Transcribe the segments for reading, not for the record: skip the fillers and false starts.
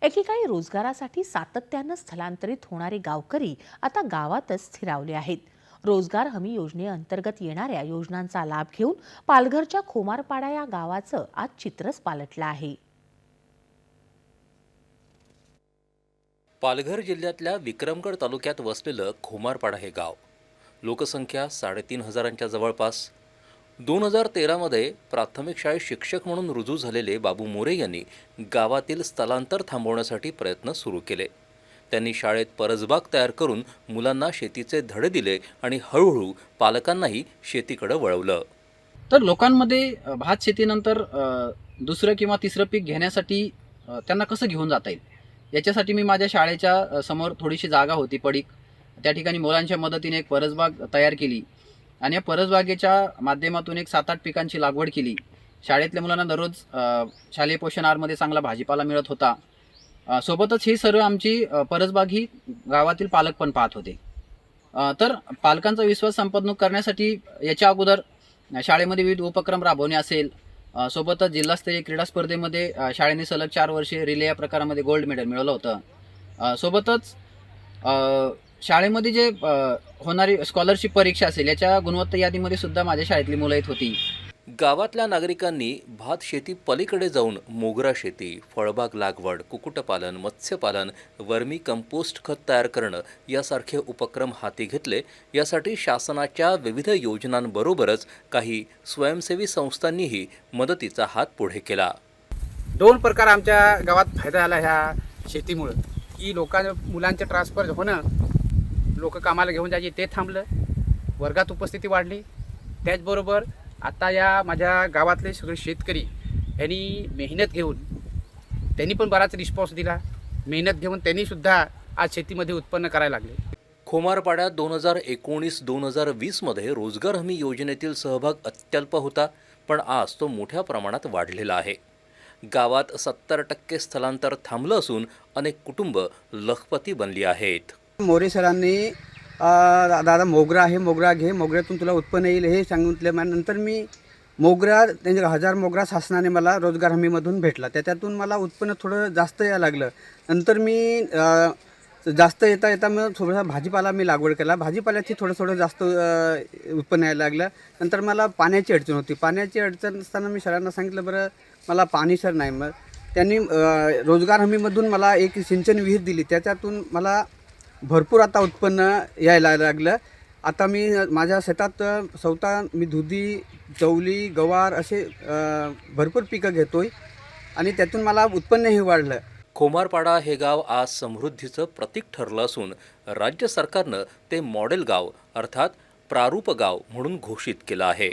एकेकाळी रोजगारासाठी सातत्यानं स्थलांतरित होणारे गावकरी आता गावातच स्थिरावले आहेत. रोजगार हमी योजनेअंतर्गत येणाऱ्या योजनांचा लाभ घेऊन पालघरच्या खोमारपाडा या गावाचं आज चित्रच पालटलं आहे. पालघर जिल्ह्यातल्या विक्रमगड तालुक्यात वसलेलं खोमारपाडा हे गाव लोकसंख्या 3,500च्या जवळपास. 2013मध्ये प्राथमिक शाळेत शिक्षक म्हणून रुजू झालेले बाबू मोरे यांनी गावातील स्थलांतर थांबवण्यासाठी प्रयत्न सुरू केले. त्यांनी शाळेत परसबाग तयार करून मुलांना शेतीचे धडे दिले आणि हळूहळू पालकांनाही शेतीकडे वळवलं. तर लोकांमध्ये भात शेतीनंतर दुसरं किंवा तिसरं पीक घेण्यासाठी त्यांना कसं घेऊन जाता येईल याच्यासाठी मी माझ्या शाळेच्या समोर थोडीशी जागा होती पडीक, त्या ठिकाणी मुलांच्या मदतीने एक परसबाग तयार केली आणि या परसबागेच्या माध्यमातून एक 7-8 पिकांची लागवड केली. शाळेतल्या मुलांना दररोज शालेय पोषण आहारमध्ये चांगला भाजीपाला मिळत होता. सोबतच ही सर्व आमची परसबाग ही गावातील पालक पण पाहत होते. तर पालकांचा विश्वास संपादन करण्यासाठी याच्या अगोदर शाळेमध्ये विविध उपक्रम राबवणे असेल, सोबतच जिल्हास्तरीय क्रीडा स्पर्धेमध्ये शाळेने सलग 4 वर्षे रिले या प्रकारामध्ये गोल्ड मेडल मिळवलं होतं. सोबतच शाळेमध्ये जे होणारी स्कॉलरशिप परीक्षा असेल याच्या गुणवत्ता यादीमध्ये सुद्धा माझ्या शाळेतली मुलं येत होती. गावातल्या नागरिकांनी भात शेती पलीकडे जाऊन मोगरा शेती, फळबाग लागवड, कुक्कुटपालन, मत्स्यपालन, वर्मी कंपोस्ट खत तयार करणं यासारखे उपक्रम हाती घेतले. यासाठी शासनाच्या विविध योजनांबरोबरच काही स्वयंसेवी संस्थांनीही मदतीचा हात पुढे केला. 2 प्रकार आमच्या गावात फायदा झाला ह्या शेतीमुळं, की मुलांचं ट्रान्सफर होणं, लोक कामाला घेऊन जायचे ते थांबलं, वर्गात उपस्थिती वाढली. त्याचबरोबर आता या माझ्या गावातले सगळे शेतकरी यांनी मेहनत घेऊन त्यांनी पण बराच रिस्पॉन्स दिला. मेहनत घेऊन त्यांनीसुद्धा आज शेतीमध्ये उत्पन्न करायला लागले. खोमारपाड्यात 2019-2020मध्ये रोजगार हमी योजनेतील सहभाग अत्यल्प होता, पण आज तो मोठ्या प्रमाणात वाढलेला आहे. गावात 70% स्थलांतर थांबलं असून अनेक कुटुंब लखपती बनली आहेत. मोरे सरांनी दादा मोगरा आहे, मोगरा घे, मोगऱ्यातून तुला उत्पन्न येईल हे सांगितलं. नंतर मी मोगरा त्यांचे 1000 मोगरा शासनाने मला रोजगार हमीमधून भेटला. त्याच्यातून मला उत्पन्न थोडं जास्त यायला लागलं. नंतर मी जास्त येता मग थोडासा भाजीपाला मी लागवड केला. भाजीपाल्याची थोडं जास्त उत्पन्न यायला लागलं. नंतर मला पाण्याची अडचण होती. पाण्याची अडचण असताना मी सरांना सांगितलं, बरं मला पाणी सर नाही. मग त्यांनी रोजगार हमीमधून मला एक सिंचन विहीर दिली. त्याच्यातून मला भरपूर आता उत्पन्न यायला लागलं. आता मी माझ्या शेतात स्वतः मी दुधी, चवली, गवार असे भरपूर पिकं घेतो आहे आणि त्यातून मला उत्पन्नही वाढलं. खोमारपाडा हे गाव आज समृद्धीचं प्रतीक ठरलं असून राज्य सरकारनं ते मॉडेल गाव अर्थात प्रारूप गाव म्हणून घोषित केलं आहे.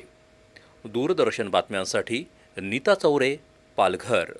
दूरदर्शन बातम्यांसाठी नीता चौरे, पालघर.